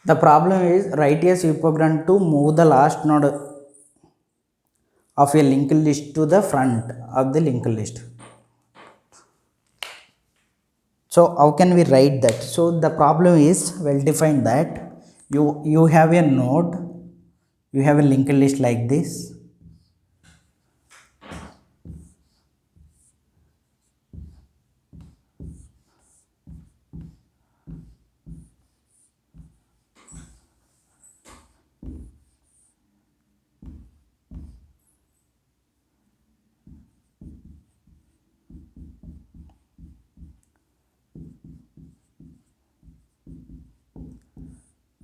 The problem is write a superprogram to move the last node of a linked list to the front of the linked list. So how can we write that? So the problem is well defined that you have a node, you have a linked list like this.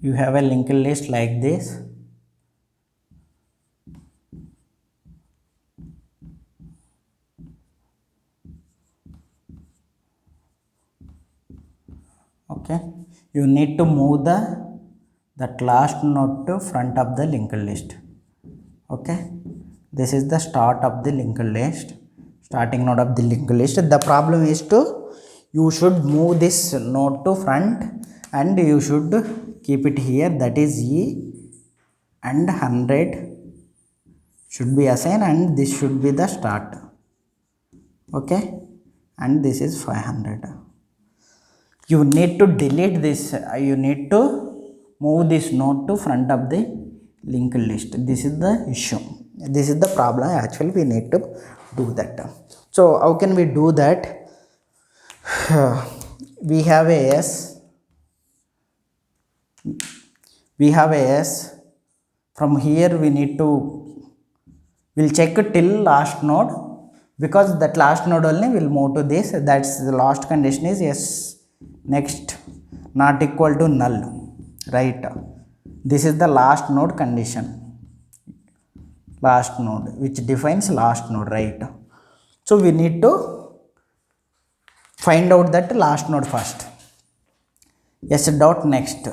You have a linked list like this. Okay, you need to move that last node to front of the linked list. Okay, this is the start of the linked list, starting node of the linked list. The problem is you should move this node to front and you should keep it here, that is E, and 100 should be assigned and this should be the start. Okay, and this is 500. You need to delete this, you need to move this node to front of the linked list. This is the issue, this is the problem. Actually we need to do that. So how can we do that? We have a S, from here we need to, we'll check till last node, because that last node only will move to this. That's the last condition is yes next not equal to null, right? This is the last node condition, last node which defines last node, right? So we need to find out that last node first. S dot next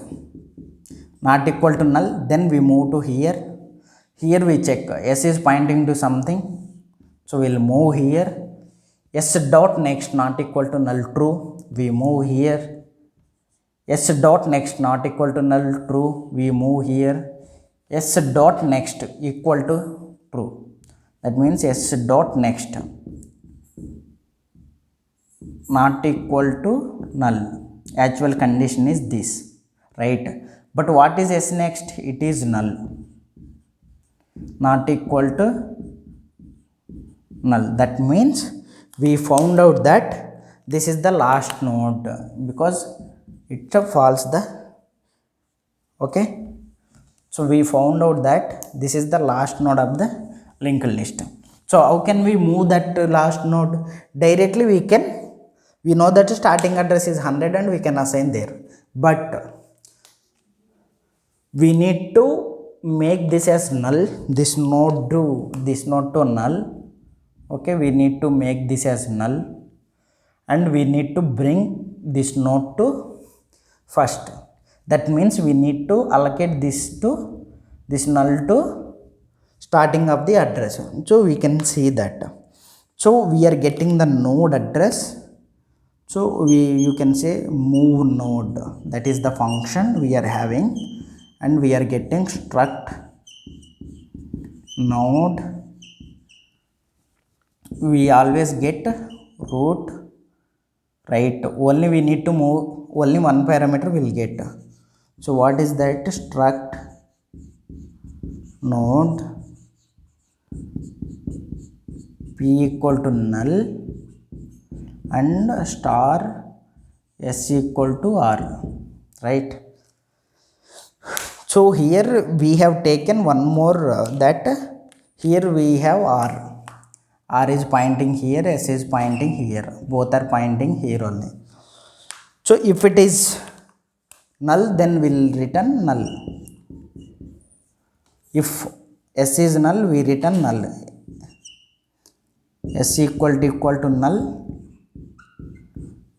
not equal to null, then we move to here. Here we check S is pointing to something, so we'll move here. S dot next not equal to null, true, we move here. S dot next not equal to null, true, we move here. S dot next equal to true, that means S dot next not equal to null. Actual condition is this, right? But what is S next? It is null, not equal to null. That means we found out that this is the last node because it false the, okay. So we found out that this is the last node of the linked list. So how can we move that last node? Directly we know that starting address is 100 and we can assign there, but we need to make this as null, this node to null. Okay, we need to make this as null and we need to bring this node to first. That means we need to allocate this null to starting of the address. So we can see that. So we are getting the node address. So you can say move node, that is the function we are having, and we are getting struct node. We always get root, right? Only we need to move, only one parameter will get. So what is that? Struct node p equal to null and star s equal to r, right? So here we have taken one more that here we have r is pointing here, s is pointing here, both are pointing here only. So if it is null, then we'll return null. If s is null, we return null. S equal to null,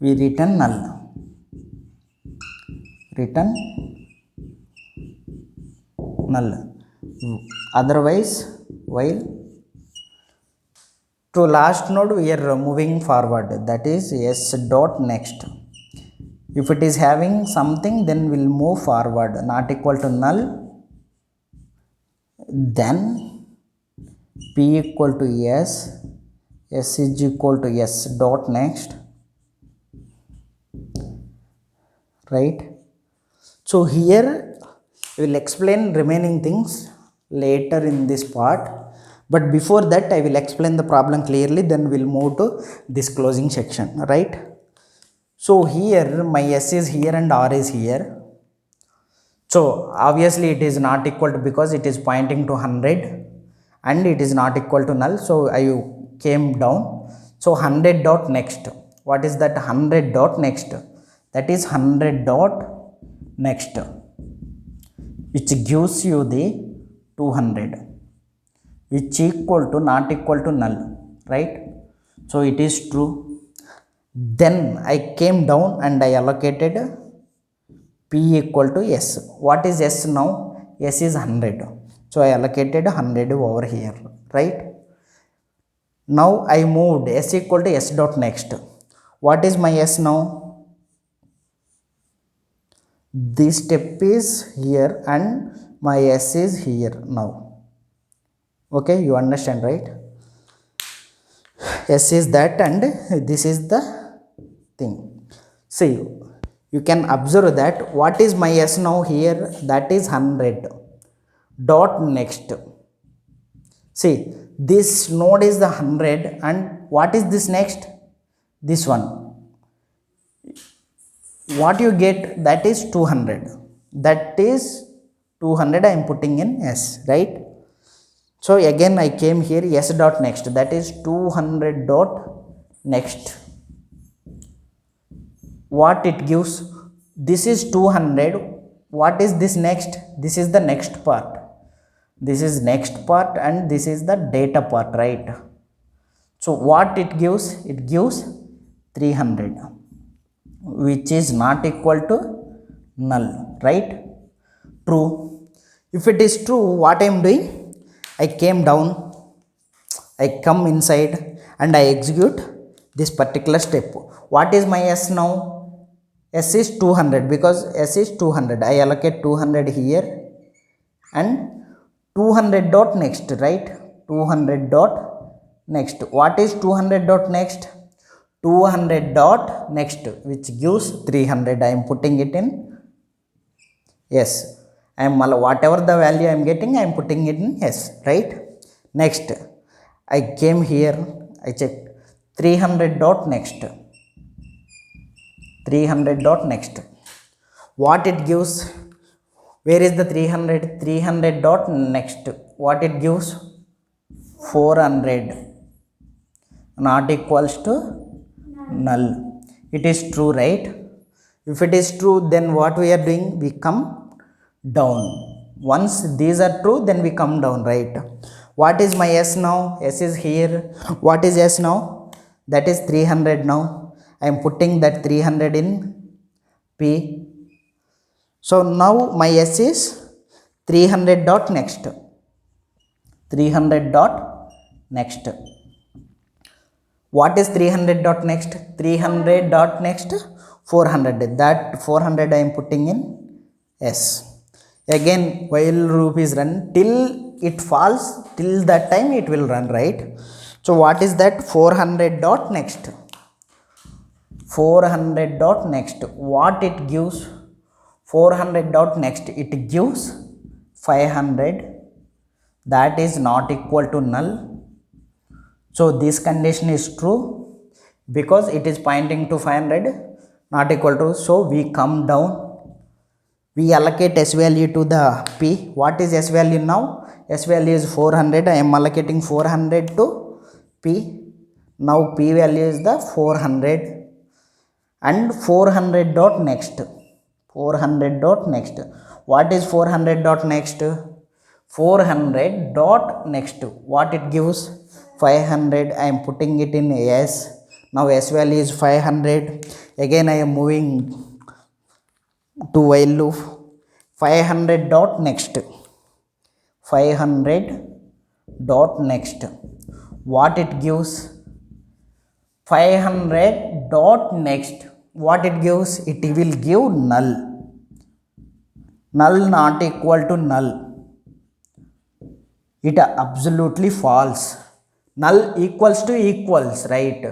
we return null, return null. Otherwise, while to last node we are moving forward, that is S dot next If it is having something, then we'll move forward. Not equal to null, then p equal to s, s is equal to s dot next, right? So here we will explain remaining things later in this part, but before that I will explain the problem clearly, then we'll move to this closing section, right? So here my s is here and r is here. So obviously it is not equal to, because it is pointing to 100 and it is not equal to null, so I came down. So 100 dot next, what is that? 100 dot next, that is 100 dot next, which gives you the 200, which equal to not equal to null, right? So it is true. Then I came down and I allocated p equal to s. What is s now? S is 100, so I allocated 100 over here, right? Now I moved s equal to s dot next. What is my s now? This step is here and my s is here now. Okay, you understand, right? S is that and this is the thing. See, you can observe that what is my s now here? That is 100 dot next. See, this node is the 100 and what is this next? This one. What you get? That is 200. That is 200 I am putting in s, right? So again I came here s dot next, that is 200 dot next. What it gives? This is 200. What is this next? This is the next part. This is next part and this is the data part, right? So what it gives? It gives 300, which is not equal to null, right? True. If it is true, what I am doing? I came down, I come inside and I execute this particular step. What is my s now? S is 200, because s is 200. I allocate 200 here and 200 dot next, right? 200 dot next. What is 200 dot next? 200 dot next, which gives 300. I am putting it in yes. I am, whatever the value I am getting, I am putting it in s, right? Next I came here, I check 300 dot next. 300 dot next. What it gives? Where is the 300? 300 dot next. What it gives? 400, not equals to null. It is true, right? If it is true, then what we are doing? We come down. Once these are true, then we come down, right? What is my s now? S is here. What is s now? That is 300 now. I am putting that 300 in p. So now my s is 300 dot next. 300 dot next. What is 300 dot next? 300 dot next 400. That 400 I am putting in s. Again while loop is run till it falls, till that time it will run, right? So what is that? 400 dot next. 400 dot next. What it gives? 400 dot next, it gives 500. That is not equal to null. So this condition is true because it is pointing to 500, not equal to. So we come down, we allocate s value to the p. What is s value now? S value is 400. I am allocating 400 to p. Now p value is the 400 and 400 dot next. 400 dot next. What is 400 dot next? 400 dot next. What it gives? 500. I am putting it in s. Now s value is 500. Again I am moving to while loop. 500 dot next. 500 dot next. What it gives? 500 dot next. what it gives? It will give null. Null not equal to null. It absolutely false. Null equals to equals, right?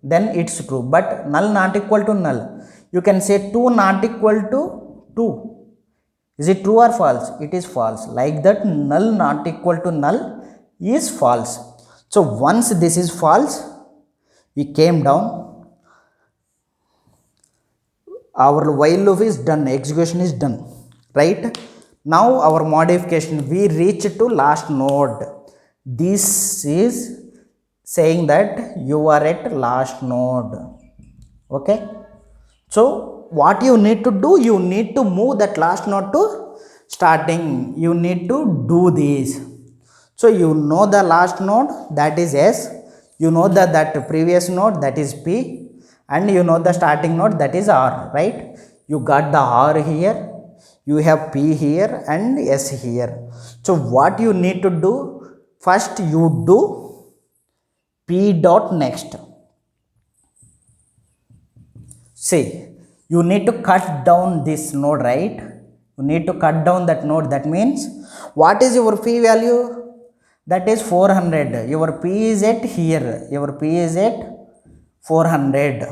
Then it's true. But null not equal to null. You can say 2 not equal to 2. Is it true or false? It is false. Like that, null not equal to null is false. So once this is false, we came down. Our while loop is done, execution is done, right? Now our modification, we reach to last node. This is saying that you are at last node. Okay, so what you need to do, you need to move that last node to starting. You need to do this. So you know the last node, that is S. You know that previous node, that is P, and you know the starting node, that is R, right? You got the R here, you have P here and S here. So what you need to do, first you do P dot next. See, you need to cut down this node, right? You need to cut down that node. That means, what is your P value? That is 400. Your P is at here. Your P is at 400.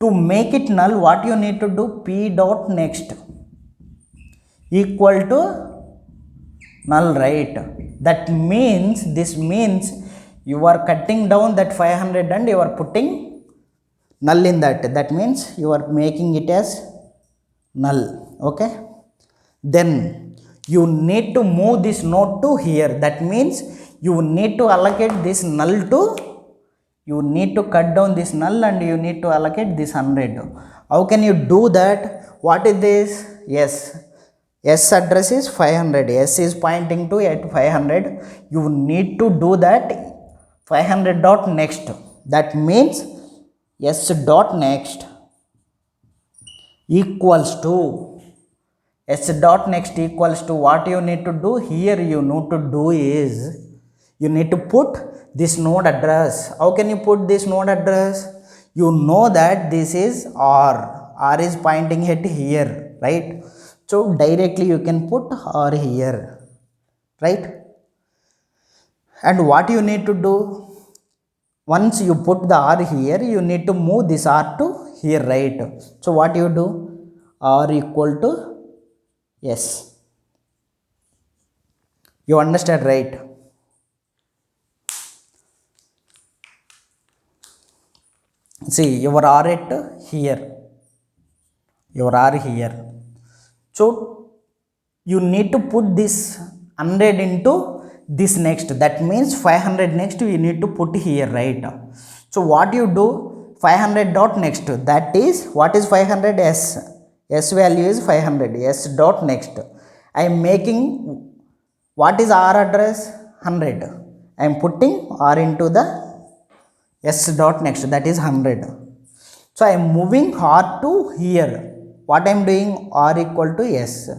To make it null, what you need to do? P dot next equal to null, right? That means, this means you are cutting down that 500 and you are putting null in that. That means you are making it as null. Okay, then you need to move this node to here. That means you need to allocate this null to, you need to cut down this null and you need to allocate this 100. How can you do that? What is this? Yes, S address is 500. S is pointing to at 500. You need to do that 500 dot next. That means S dot next equals to, S dot next equals to, what you need to do here, you need to do is, you need to put this node address. How can you put this node address? You know that this is R. R is pointing at here, right? So directly you can put R here, right? And what you need to do, once you put the R here, you need to move this R to here, right? So what you do? R equal to S. You understand, right? See, your R at here, your R here. So you need to put this 100 into this next. That means 500 next you need to put here, right? So what you do, 500 dot next, that is, what is 500? S. S value is 500. S dot next. I am making, what is R address? 100. I am putting R into the S dot next, that is 100. So I am moving R to here. What I am doing? R equal to S.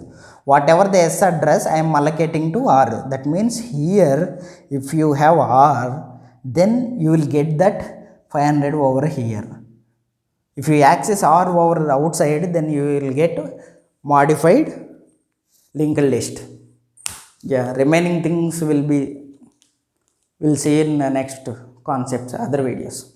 Whatever the S address, I am allocating to R. That means here, if you have R, then you will get that 500 over here. If you access R over outside, then you will get modified linked list. Yeah, remaining things will see in the next concepts, other videos.